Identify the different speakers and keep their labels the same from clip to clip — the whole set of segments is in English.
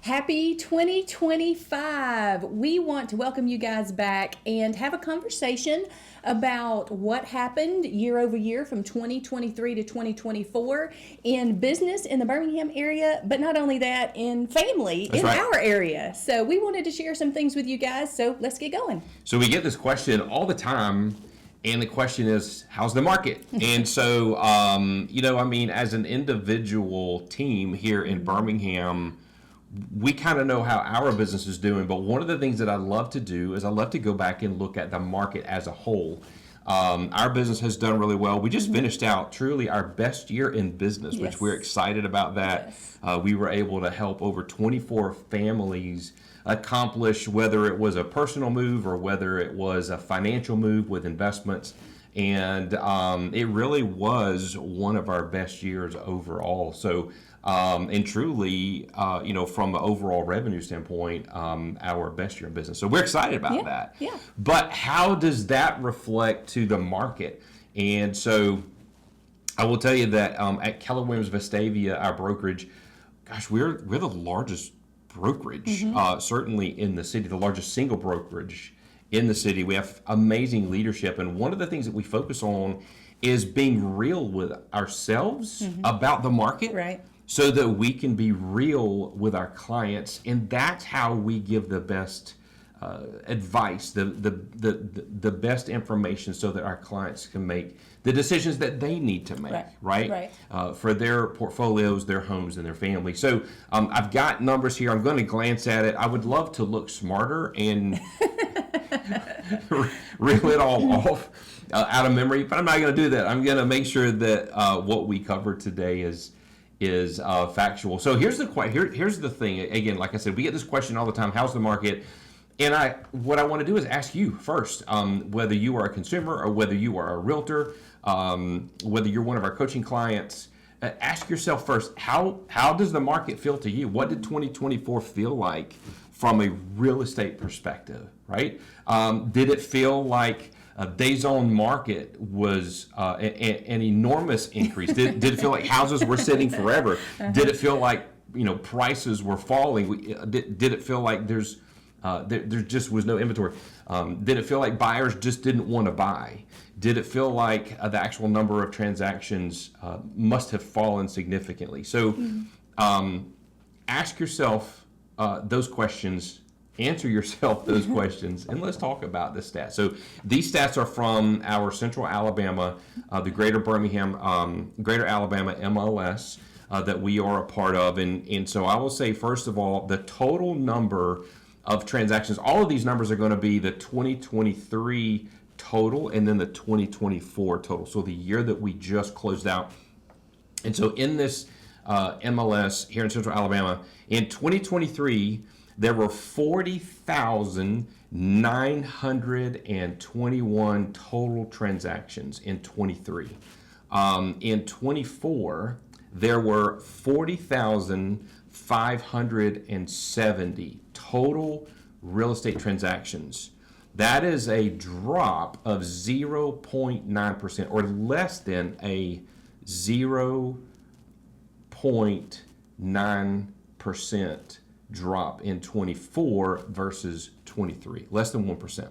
Speaker 1: Happy 2025. We want to welcome you guys back and have a conversation about what happened year over year from 2023 to 2024 in business in the Birmingham area, but not only that, in family in our area. So we wanted to share some things with you guys, so let's get going.
Speaker 2: So we get this question all the time, and the question is, how's the market? And so, as an individual team here in Birmingham, we kind of know how our business is doing, but one of the things that I love to do is I love to go back and look at the market as a whole. Our business has done really well. We just finished out truly our best year in business, which we're excited about that. Yes. We were able to help over 24 families accomplish, whether it was a personal move or whether it was a financial move with investments. And it really was one of our best years overall. So, and truly, from an overall revenue standpoint, our best year in business. So we're excited about that.
Speaker 1: Yeah.
Speaker 2: But how does that reflect to the market? And so I will tell you that at Keller Williams Vestavia, our brokerage, we're the largest brokerage, certainly in the city, the largest single brokerage in the city. We have amazing leadership, and one of the things that we focus on is being real with ourselves about the market,
Speaker 1: right,
Speaker 2: so that we can be real with our clients, and that's how we give the best advice, the best information, so that our clients can make the decisions that they need to make, right? For their portfolios, their homes, and their family. So I've got numbers here. I'm going to glance at it. I would love to look smarter and reel it all off out of memory, but I'm not going to do that. I'm going to make sure that what we cover today is factual. So here's the thing. Again, like I said, we get this question all the time: how's the market? And what I want to do is ask you first, whether you are a consumer or whether you are a realtor, whether you're one of our coaching clients, ask yourself first, how does the market feel to you? What did 2024 feel like from a real estate perspective, right? Did it feel like days on market was an enormous increase? Did it feel like houses were sitting forever? Did it feel like prices were falling? Did it feel like there just was no inventory? Did it feel like buyers just didn't want to buy? Did it feel like the actual number of transactions must have fallen significantly? So ask yourself those questions, answer yourself those questions, and let's talk about the stats. So these stats are from our Central Alabama, the Greater Birmingham, Greater Alabama MLS that we are a part of. And so I will say, first of all, the total number of transactions, all of these numbers are going to be the 2023 total and then the 2024 total. So the year that we just closed out. And so in this MLS here in Central Alabama, in 2023, there were 40,921 total transactions in 23. In 24, there were 40,570 total real estate transactions. That is a drop of 0.9%, or less than a 0.9% drop in 24 versus 23, less than 1%.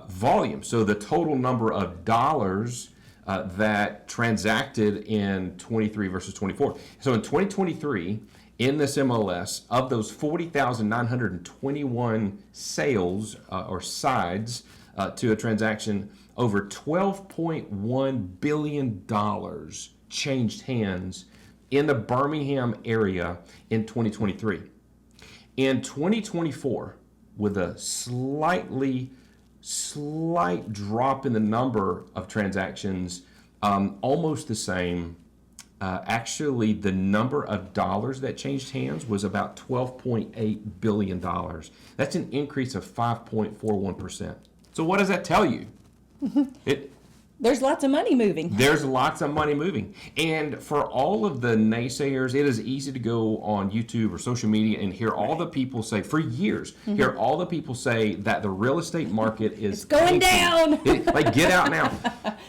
Speaker 2: Volume, so the total number of dollars that transacted in 23 versus 24. So in 2023, in this MLS, of those 40,921 sales or sides to a transaction, over $12.1 billion changed hands in the Birmingham area in 2023. In 2024, with a slight drop in the number of transactions, almost the same. Actually, the number of dollars that changed hands was about $12.8 billion. That's an increase of 5.41%. So what does that tell you?
Speaker 1: There's lots of money moving.
Speaker 2: There's lots of money moving. And for all of the naysayers, it is easy to go on YouTube or social media and hear all the people say, for years, hear all the people say that the real estate market is
Speaker 1: it's going down.
Speaker 2: Like, get out now.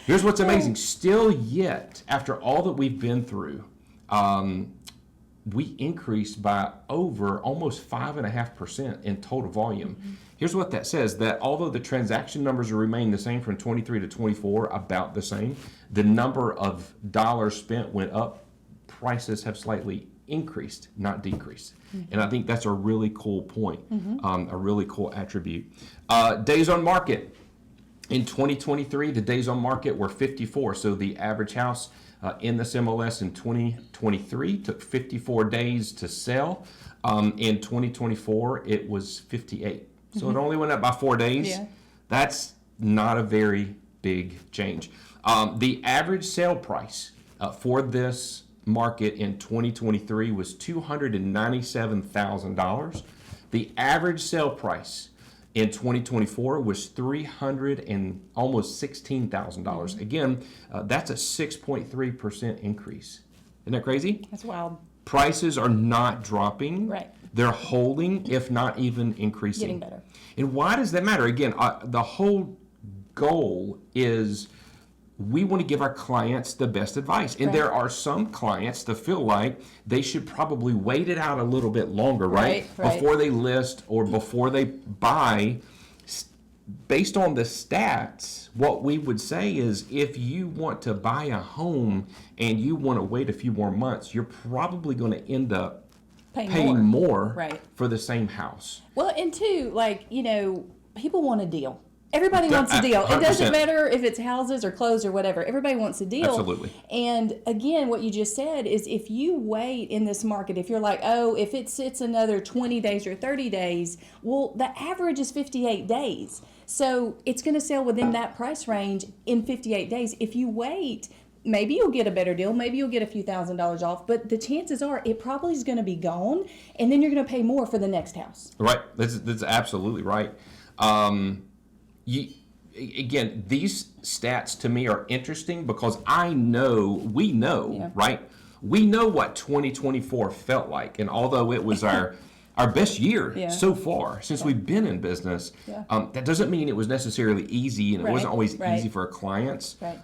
Speaker 2: Here's what's amazing. Still yet, after all that we've been through, we increased by over almost 5.5% in total volume. Here's what that says, that although the transaction numbers remain the same from 23 to 24, about the same, the number of dollars spent went up, prices have slightly increased, not decreased. And I think that's a really cool point, a really cool attribute. Days on market. In 2023, the days on market were 54. So the average house in this MLS in 2023 took 54 days to sell. In 2024, it was 58. So it only went up by 4 days.
Speaker 1: Yeah.
Speaker 2: That's not a very big change. The average sale price for this market in 2023 was $297,000. The average sale price in 2024 was almost $16,000. Again, that's a 6.3% increase. Isn't that crazy?
Speaker 1: That's wild.
Speaker 2: Prices are not dropping.
Speaker 1: Right.
Speaker 2: They're holding, if not even increasing.
Speaker 1: Getting better.
Speaker 2: And why does that matter? Again, the whole goal is we want to give our clients the best advice. And there are some clients that feel like they should probably wait it out a little bit longer, right? Before they list or before they buy. Based on the stats, what we would say is if you want to buy a home and you want to wait a few more months, you're probably going to end up paying more for the same house.
Speaker 1: Well, and two, people want a deal. Everybody wants a deal. 100%. It doesn't matter if it's houses or clothes or whatever. Everybody wants a deal.
Speaker 2: Absolutely.
Speaker 1: And again, what you just said is if you wait in this market, if you're like, oh, if it sits another 20 days or 30 days, well, the average is 58 days. So it's going to sell within that price range in 58 days. If you wait, maybe you'll get a better deal. Maybe you'll get a few $1,000s off. But the chances are it probably is going to be gone. And then you're going to pay more for the next house.
Speaker 2: Right. That's absolutely right. Again, these stats to me are interesting because we know, right? We know what 2024 felt like. And although it was our best year so far since we've been in business, that doesn't mean it was necessarily easy, and it wasn't always easy for our clients.
Speaker 1: Right.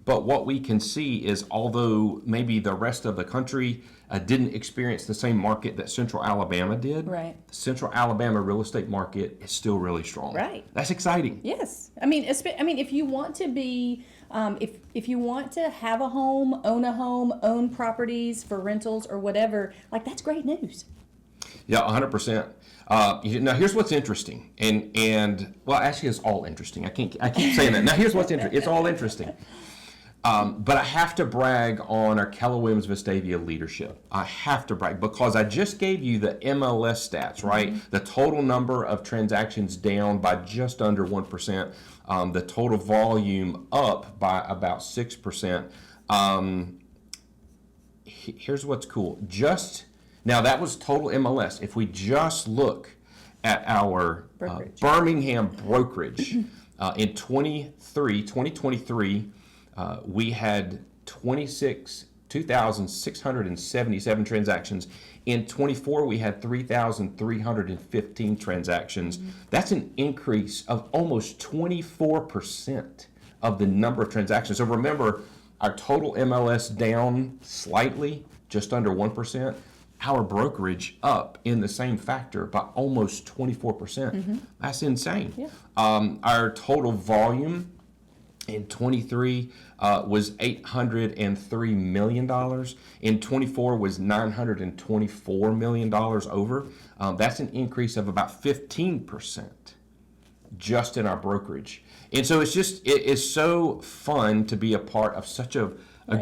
Speaker 2: But what we can see is although maybe the rest of the country didn't experience the same market that Central Alabama did, the Central Alabama real estate market is still really strong.
Speaker 1: Right.
Speaker 2: That's exciting.
Speaker 1: Yes. I mean, if you want to be, if you want to have a home, own properties for rentals or whatever, that's great news.
Speaker 2: Yeah, 100%. Now here's what's interesting, and well, actually, it's all interesting. I keep saying that. Now here's what's interesting. It's all interesting. But I have to brag on our Keller Williams Vestavia leadership. I have to brag because I just gave you the MLS stats, right? The total number of transactions down by just under 1%. The total volume up by about 6%. Here's what's cool. Now that was total MLS. If we just look at our Birmingham brokerage in 2023, we had 2,677 transactions. In 24, we had 3,315 transactions. That's an increase of almost 24% of the number of transactions. So remember, our total MLS down slightly, just under 1%. Our brokerage up in the same factor by almost 24%. That's insane. Yeah. Our total volume in 23 was $803 million. In 24 was $924 million over. That's an increase of about 15% just in our brokerage. And so it is so fun to be a part of such a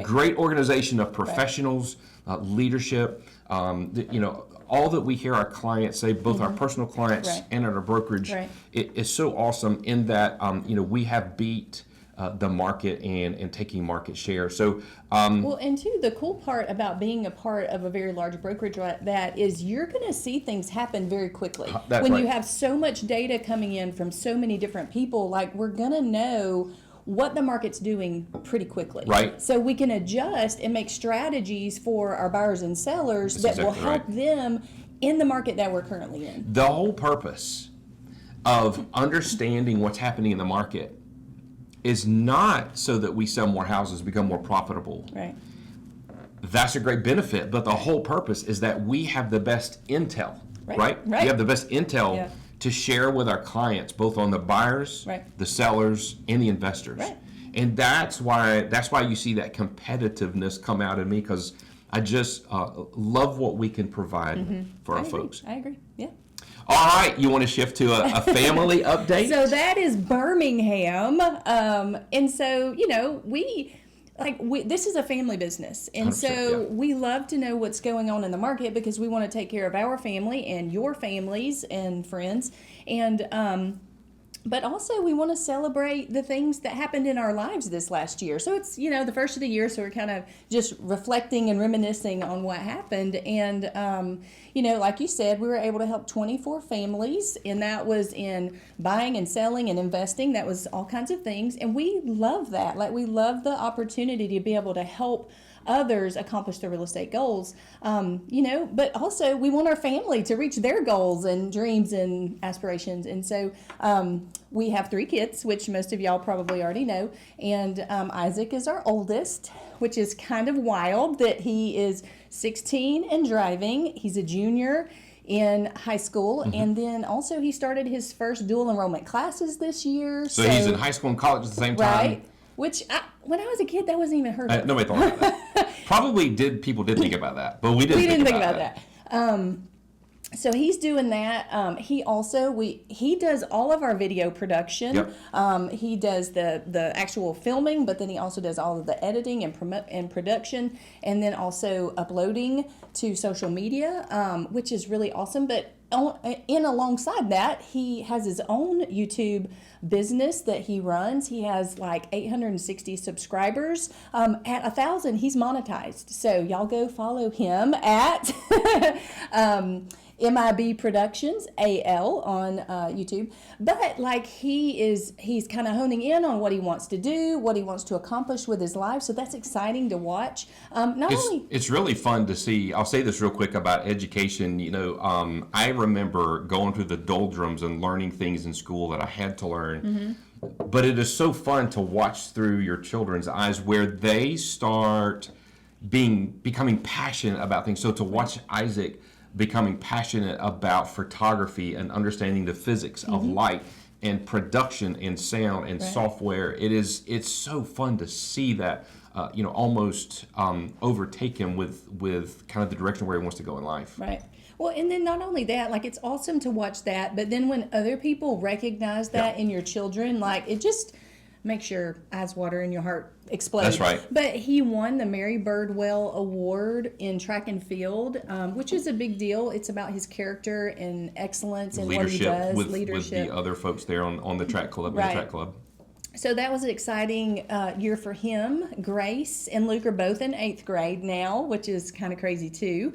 Speaker 2: great organization of professionals, leadership. All that we hear our clients say, both our personal clients and at our brokerage, it is so awesome in that we have beat the market and taking market share. So
Speaker 1: well, and two, the cool part about being a part of a very large brokerage like that is you're going to see things happen very quickly. When you have so much data coming in from so many different people, we're going to know what the market's doing pretty quickly.
Speaker 2: Right.
Speaker 1: So we can adjust and make strategies for our buyers and sellers that will help them in the market that we're currently in.
Speaker 2: The whole purpose of understanding what's happening in the market is not so that we sell more houses, become more profitable.
Speaker 1: Right.
Speaker 2: that's a great benefit. But the whole purpose is that we have the best intel, right?
Speaker 1: Right.
Speaker 2: We have the best intel
Speaker 1: Yeah.
Speaker 2: to share with our clients, both on the buyers,
Speaker 1: Right.
Speaker 2: the sellers, and the investors.
Speaker 1: Right.
Speaker 2: And that's why you see that competitiveness come out in me, because I just love what we can provide for our folks.
Speaker 1: I agree. Yeah.
Speaker 2: All right, you want to shift to a family update?
Speaker 1: So that is Birmingham, and so this is a family business, and
Speaker 2: 100%,
Speaker 1: so
Speaker 2: yeah.
Speaker 1: we love to know what's going on in the market because we want to take care of our family and your families and friends, and but also we want to celebrate the things that happened in our lives this last year. So it's the first of the year, so we're kind of just reflecting and reminiscing on what happened, and like you said, we were able to help 24 families, and that was in buying and selling and investing. That was all kinds of things, and we love that. Like, we love the opportunity to be able to help others accomplish their real estate goals, but also we want our family to reach their goals and dreams and aspirations. And so we have 3 kids, which most of y'all probably already know, and Isaac is our oldest, which is kind of wild that he is 16 and driving. He's a junior in high school, and then also he started his first dual enrollment classes this year.
Speaker 2: So he's in high school and college at the same time.
Speaker 1: Right. Which, when I was a kid, that wasn't even heard of.
Speaker 2: Nobody thought about that. People did think about that, but we didn't think about that.
Speaker 1: So he's doing that. He also he does all of our video production.
Speaker 2: Yep.
Speaker 1: He does the actual filming, but then he also does all of the editing and production, and then also uploading to social media, which is really awesome. But alongside that, he has his own YouTube business that he runs. He has like 860 subscribers. At 1,000, he's monetized. So y'all go follow him at MIB Productions AL on YouTube. But like he's kind of honing in on what he wants to do, what he wants to accomplish with his life. So that's exciting to watch.
Speaker 2: It's really fun to see. I'll say this real quick about education. I remember going through the doldrums and learning things in school that I had to learn. But it is so fun to watch through your children's eyes where they start becoming passionate about things. So to watch Isaac becoming passionate about photography and understanding the physics of light and production and sound and software, it's so fun to see that almost overtake him with kind of the direction where he wants to go in life.
Speaker 1: Right. Well, and then not only that, like, it's awesome to watch that, but then when other people recognize that in your children, like, it just makes your eyes water and your heart explode.
Speaker 2: That's right.
Speaker 1: But he won the Mary Birdwell Award in track and field, which is a big deal. It's about his character and excellence and what he does.
Speaker 2: With
Speaker 1: Leadership.
Speaker 2: the other folks there on the track club.
Speaker 1: Right.
Speaker 2: In the track club.
Speaker 1: So that was an exciting year for him. Grace and Luke are both in 8th grade now, which is kind of crazy too.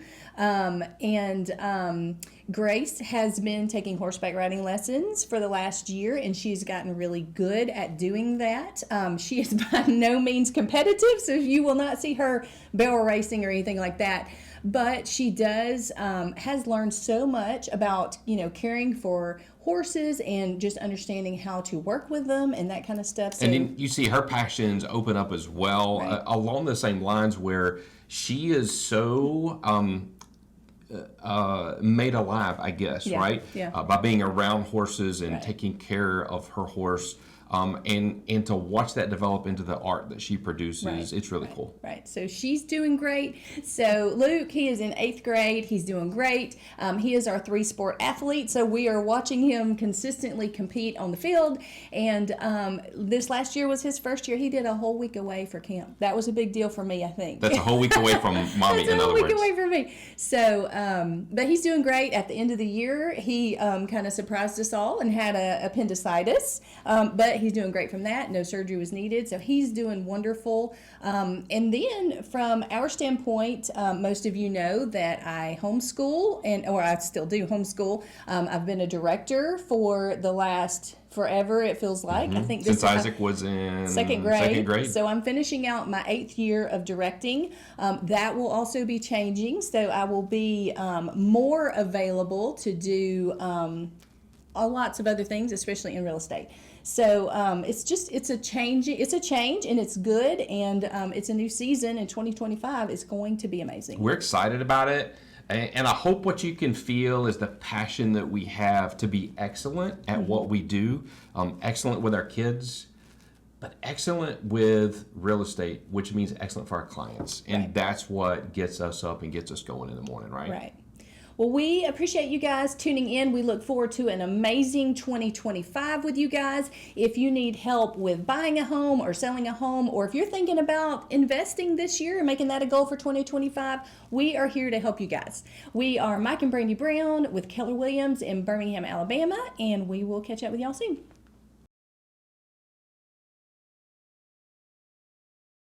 Speaker 1: Grace has been taking horseback riding lessons for the last year, and she's gotten really good at doing that. She is by no means competitive, so you will not see her barrel racing or anything like that. But she does has learned so much about caring for horses and just understanding how to work with them and that kind of stuff. So,
Speaker 2: and then you see her passions open up as well,
Speaker 1: right.
Speaker 2: Along the same lines where she is so made alive, I guess, right?
Speaker 1: Yeah.
Speaker 2: By being around horses and
Speaker 1: right.
Speaker 2: taking care of her horse. And to watch that develop into the art that she produces,
Speaker 1: right.
Speaker 2: it's really
Speaker 1: right.
Speaker 2: cool.
Speaker 1: Right. So she's doing great. So Luke, he is in 8th grade. He's doing great. He is our 3-sport athlete. So we are watching him consistently compete on the field. And this last year was his first year. He did a whole week away for camp. That was a big deal for me, I think.
Speaker 2: That's a whole week away from mommy, in other words.
Speaker 1: That's a whole week away from me. So, but he's doing great. At the end of the year, he kind of surprised us all and had a appendicitis. But he's doing great from that. No surgery was needed. So he's doing wonderful. And then from our standpoint, most of you know that I homeschool, or I still do homeschool. I've been a director for the last forever, it feels like. I think
Speaker 2: since Isaac was in
Speaker 1: second grade. So I'm finishing out my 8th year of directing. That will also be changing. So I will be more available to do lots of other things, especially in real estate. So it's a change, and it's good, and it's a new season, and 2025 is going to be amazing.
Speaker 2: We're excited about it. And I hope what you can feel is the passion that we have to be excellent at what we do, excellent with our kids, but excellent with real estate, which means excellent for our clients. And that's what gets us up and gets us going in the morning, right?
Speaker 1: Right. Well, we appreciate you guys tuning in. We look forward to an amazing 2025 with you guys. If you need help with buying a home or selling a home, or if you're thinking about investing this year and making that a goal for 2025, we are here to help you guys. We are Mike and Brandy Brown with Keller Williams in Birmingham, Alabama, and we will catch up with y'all soon.